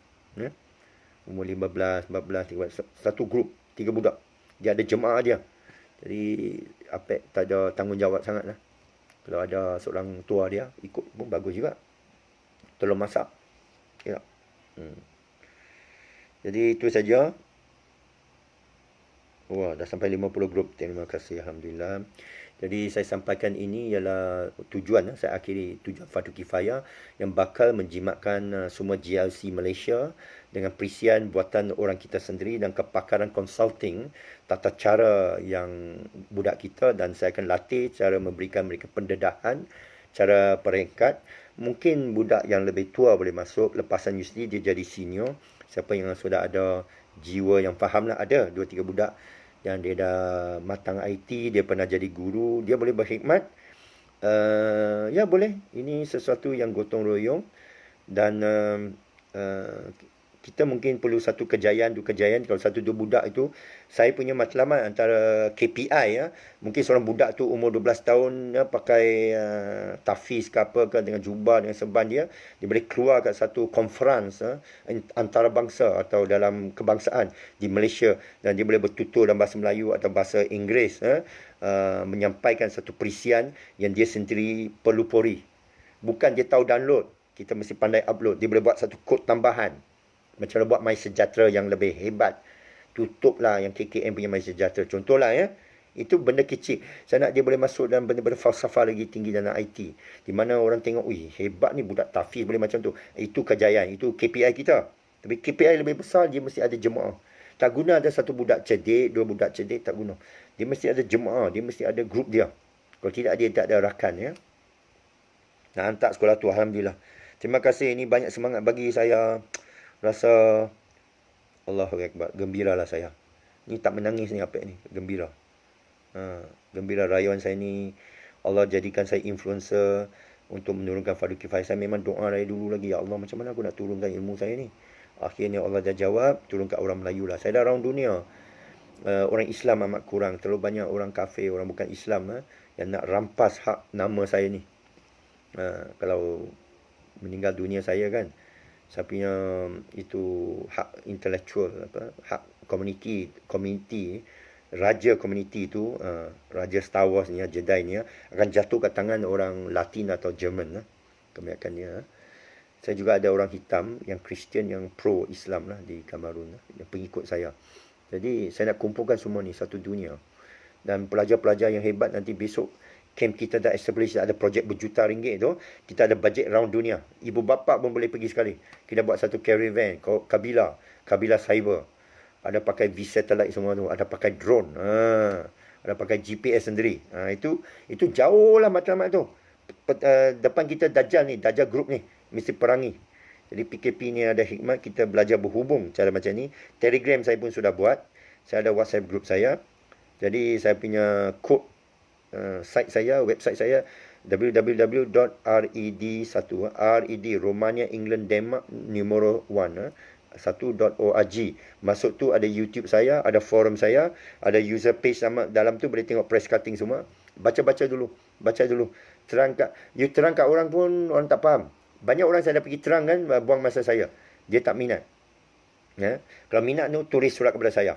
Umur 15, 14, 13. Satu grup, 3 budak. Dia ada jemaah dia. Jadi, Apek tak ada tanggungjawab sangat lah. Kalau ada seorang tua dia, ikut pun bagus juga. Tolong masak. Ya. Jadi, itu saja. Wah, dah sampai 50 grup. Terima kasih. Alhamdulillah. Jadi saya sampaikan ini ialah tujuan, saya akhiri tujuan Fardu Kifayah yang bakal menjimatkan semua GLC Malaysia dengan perisian buatan orang kita sendiri dan kepakaran consulting tata cara yang budak kita, dan saya akan latih cara memberikan mereka pendedahan, cara peringkat. Mungkin budak yang lebih tua boleh masuk, lepasan USD dia jadi senior. Siapa yang sudah ada jiwa yang faham lah, ada 2-3 budak yang dia dah matang IT, dia pernah jadi guru, dia boleh berkhidmat. Ya boleh, ini sesuatu yang gotong royong. Dan kita mungkin perlu satu kejayaan, dua kejayaan. Kalau satu dua budak itu, saya punya matlamat antara KPI ya. Mungkin seorang budak tu umur 12 tahun ya, pakai tafiz ke apa ke dengan jubah dengan serban dia boleh keluar kat satu conference antarabangsa atau dalam kebangsaan di Malaysia, dan dia boleh bertutur dalam bahasa Melayu atau bahasa Inggeris menyampaikan satu perisian yang dia sendiri pelupuri. Bukan dia tahu download, kita mesti pandai upload. Dia boleh buat satu kod tambahan. Macam mana buat MySejahtera yang lebih hebat. Tutuplah yang KKM punya MySejahtera. Contohlah ya. Itu benda kecil. Saya nak dia boleh masuk dalam benda-benda falsafah lagi tinggi dalam IT. Di mana orang tengok, hebat ni budak tafiz boleh macam tu. Itu kejayaan. Itu KPI kita. Tapi KPI lebih besar, dia mesti ada jemaah. Tak guna ada satu budak cerdik, dua budak cerdik, tak guna. Dia mesti ada jemaah. Dia mesti ada grup dia. Kalau tidak, dia tak ada rakan ya. Nak hantar sekolah tu, Alhamdulillah. Terima kasih. Ini banyak semangat bagi saya. Rasa Allahu Akbar, gembiralah saya. Ni tak menangis ni apa ni, gembira. Gembira rayuan saya ni Allah jadikan saya influencer untuk menurunkan fardu kifayah. Saya memang doa dari dulu lagi, ya Allah, macam mana aku nak turunkan ilmu saya ni. Akhirnya Allah dah jawab, turun kat orang Melayu lah. Saya dah round dunia. Orang Islam amat kurang, terlalu banyak orang kafir, orang bukan Islam yang nak rampas hak nama saya ni. Kalau meninggal dunia saya kan, saya punya itu hak intelektual, hak community raja community itu, raja Star Wars ni, Jedi ni akan jatuh ke tangan orang Latin atau German kebanyakannya. Saya juga ada orang hitam yang Kristian yang pro Islam lah di Kamerun, yang pengikut saya. Jadi saya nak kumpulkan semua ni satu dunia, dan pelajar-pelajar yang hebat nanti besok camp kita dah establish, ada projek berjuta ringgit tu. Kita ada bajet round dunia. Ibu bapa pun boleh pergi sekali. Kita buat satu caravan, Kabila cyber. Ada pakai V-satellite semua tu. Ada pakai drone. Ada pakai GPS sendiri. Itu jauh lah matlamat tu. Depan kita Dajjal ni, Dajjal group ni. Mesti perangi. Jadi PKP ni ada hikmat, kita belajar berhubung cara macam ni. Telegram saya pun sudah buat. Saya ada WhatsApp group saya. Jadi saya punya code site saya, website saya www.red1 Romania England Denmark numero 1 1.org. Masuk tu ada YouTube saya, ada forum saya, ada user page sama dalam tu, boleh tengok press cutting semua. Baca dulu. Terang kat orang pun orang tak faham. Banyak orang saya dah pergi terang kan, buang masa saya. Dia tak minat. Kalau minat tu tulis surat kepada saya.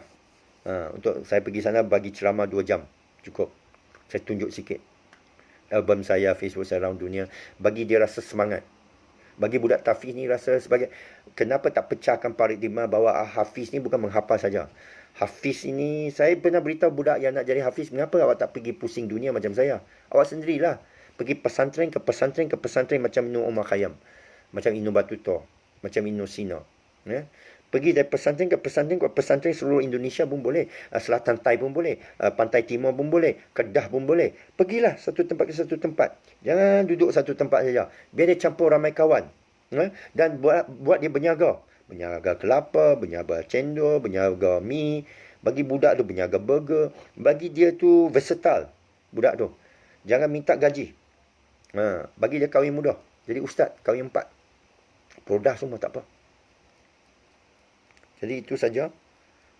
Untuk saya pergi sana bagi ceramah 2 jam. Cukup. Saya tunjuk sikit album saya, Facebook saya around dunia, bagi dia rasa semangat. Bagi budak tafiz ni rasa sebagai, kenapa tak pecahkan paradigma bahawa hafiz ni bukan menghafal saja. Hafiz ini, saya pernah beritahu budak yang nak jadi hafiz, mengapa awak tak pergi pusing dunia macam saya? Awak sendirilah pergi pesantren ke pesantren macam Ibnu Umar Khayyam, macam Ibnu Battuta, macam Ibnu Sina. Pergi dari pesantren ke pesantren seluruh Indonesia pun boleh. Selatan Tai pun boleh. Pantai Timur pun boleh. Kedah pun boleh. Pergilah satu tempat ke satu tempat. Jangan duduk satu tempat saja. Biar dia campur ramai kawan. Dan buat dia berniaga. Berniaga kelapa, berniaga cendol, berniaga mi. Bagi budak tu berniaga burger. Bagi dia tu versatile. Budak tu. Jangan minta gaji. Bagi dia kahwin muda. Jadi ustaz, kahwin 4. Produk semua tak apa. Jadi itu saja.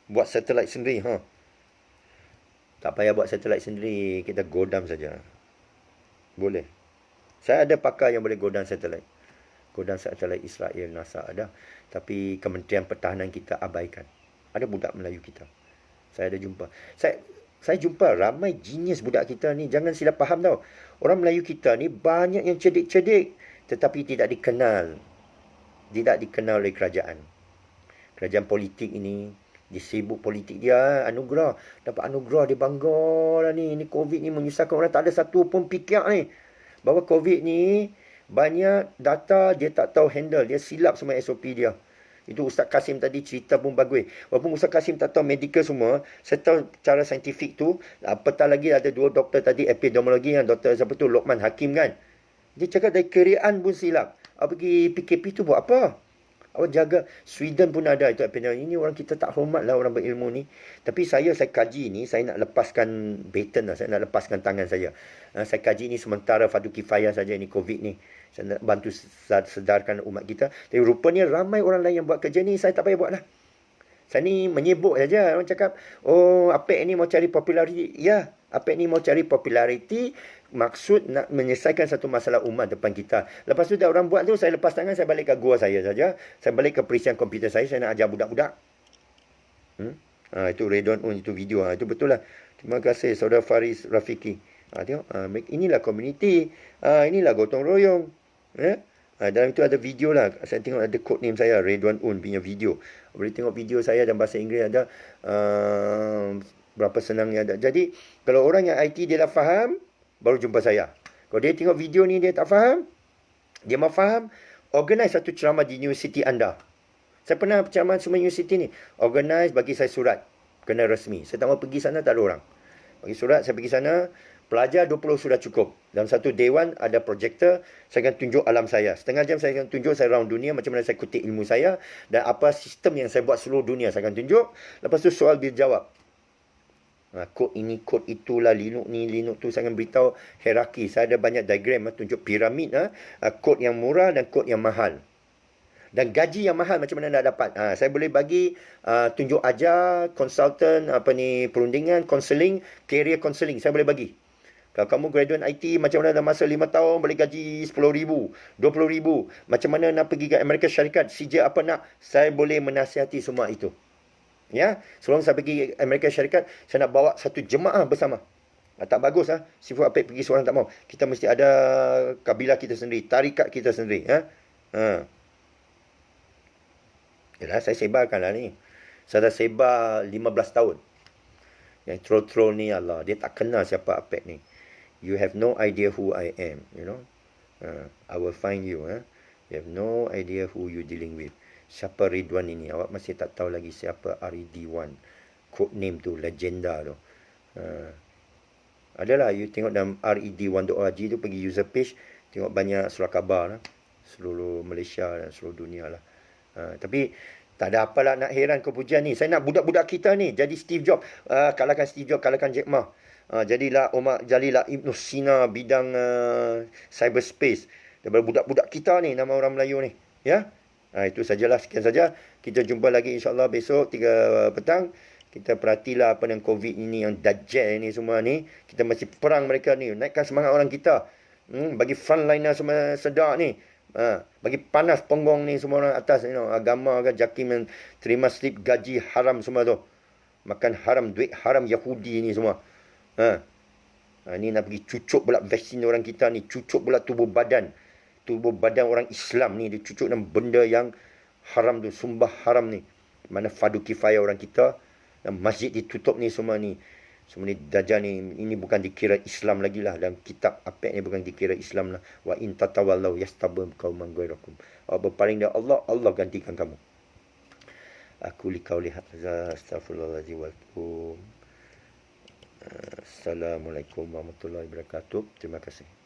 Buat satellite sendiri. Tak payah buat satellite sendiri. Kita godam saja. Boleh. Saya ada pakar yang boleh godam satellite. Godam satellite Israel, NASA ada. Tapi Kementerian Pertahanan kita abaikan. Ada budak Melayu kita. Saya ada jumpa. Saya jumpa ramai genius budak kita ni. Jangan silap faham tau. Orang Melayu kita ni banyak yang cerdik-cerdik. Tetapi tidak dikenal. Tidak dikenal oleh kerajaan. Kerajaan politik ini, dia sibuk politik dia, anugerah. Dapat anugerah, dia bangga lah ni. Ini COVID ni menyusahkan orang. Tak ada satu pun fikir ni. Bahawa COVID ni, banyak data dia tak tahu handle. Dia silap semua SOP dia. Itu Ustaz Kasim tadi cerita pun bagus. Walaupun Ustaz Kasim tak tahu medical semua, saya tahu cara saintifik tu. Petang lagi ada 2 doktor tadi, epidemiologi, yang doktor siapa tu, Lokman Hakim kan. Dia cakap dari keriaan pun silap. Pergi PKP tu buat apa? Awak jaga. Sweden pun ada itu epidemiologi. Ini orang kita tak hormat lah orang berilmu ni. Tapi saya kaji ni, saya nak lepaskan baton lah. Saya nak lepaskan tangan saya. Saya kaji ni sementara fardu kifayah saja ni COVID ni. Saya nak bantu sedarkan umat kita. Tapi rupanya ramai orang lain yang buat kerja ni, saya tak payah buat lah. Saya ni menyibuk saja. Orang cakap, oh, Apek ni mau cari populariti. Ya, Apek ni mau cari populariti. Maksud nak menyelesaikan satu masalah umat depan kita. Lepas tu dah orang buat tu, saya lepas tangan, saya balik ke gua saya saja. Saya balik ke perisian komputer saya nak ajar budak-budak. Itu Redon Un, itu video. Itu betul lah. Terima kasih Saudara Faris Rafiki. Tengok, inilah community. Inilah gotong royong. Dalam itu ada video lah. Saya tengok ada code name saya, Redwan Un punya video. Boleh tengok video saya dalam bahasa Inggeris ada. Berapa senangnya ada. Jadi, kalau orang yang IT dia dah faham, baru jumpa saya. Kalau dia tengok video ni dia tak faham, dia mau faham, organize satu ceramah di universiti anda. Saya pernah ceramah semua universiti ni. Organize, bagi saya surat. Kena resmi. Saya tak mau pergi sana, tak ada orang. Bagi surat, saya pergi sana. Pelajar 20 sudah cukup. Dalam satu dewan ada projektor, saya akan tunjuk alam saya. Setengah jam saya akan tunjuk saya round dunia, macam mana saya kutip ilmu saya, dan apa sistem yang saya buat seluruh dunia saya akan tunjuk. Lepas tu soal dijawab. Kod ini, kod itulah, linuk ni, linuk tu. Saya akan beritahu hierarki. Saya ada banyak diagram, tunjuk piramid. Kod yang murah dan kod yang mahal. Dan gaji yang mahal macam mana nak dapat. Saya boleh bagi tunjuk ajar, konsultan, perundingan, counselling, career counselling. Saya boleh bagi. Kalau kamu graduate IT, macam mana dalam masa 5 tahun boleh gaji RM10,000, RM20,000. Macam mana nak pergi ke Amerika Syarikat, CJ apa nak. Saya boleh menasihati semua itu. Ya, sebelum saya pergi Amerika Syarikat, saya nak bawa satu jemaah bersama. Tak bagus lah. Sifat Apek pergi seorang tak mau. Kita mesti ada kabilah kita sendiri, tarikat kita sendiri. Yalah, saya sebarkan lah ni. Saya dah sebar 15 tahun. Yang troll-troll ni, Allah, dia tak kenal siapa Apek ni. You have no idea who I am, you know. I will find you. You have no idea who you dealing with. Siapa Ridwan ini? Awak masih tak tahu lagi siapa RED1. Code name tu, legenda tu. Adalah, you tengok dalam red1.org tu, pergi user page, tengok banyak surat khabar lah. Seluruh Malaysia dan seluruh dunia lah. Tapi tak ada apalah nak heran kepujian ni. Saya nak budak-budak kita ni jadi Steve Jobs. Kalahkan Steve Jobs, kalahkan Jack Ma. Jadilah Ibn Sina bidang cyberspace. Daripada budak-budak kita ni, nama orang Melayu ni. Ya. Itu sajalah, sekian saja. Kita jumpa lagi insyaAllah besok 3 petang. Kita perhatilah apa yang COVID ini, yang Dajjal ni semua ni. Kita masih perang mereka ni. Naikkan semangat orang kita. Bagi frontliner semua sedar ni. Bagi panas ponggong ni semua orang atas, agama ke Jakim yang terima slip gaji haram semua tu. Makan haram, duit haram Yahudi ni semua. Ni nak pergi cucuk pula vaksin orang kita ni. Cucuk pula tubuh badan orang Islam ni. Dia cucuk dalam benda yang haram tu. Sumpah haram ni. Mana fardu kifayah orang kita. Dan masjid ditutup ni semua ni. Semua ni Dajjal ni. Ini bukan dikira Islam lagi lah. Dalam kitab Apek ni bukan dikira Islam lah. Wa in tatawallahu yastabim qauman ghairakum. Berpaling dari Allah, Allah gantikan kamu. Aku liqauli hadza astaghfirullahaladzim wa atubu. Assalamualaikum warahmatullahi wabarakatuh. Terima kasih.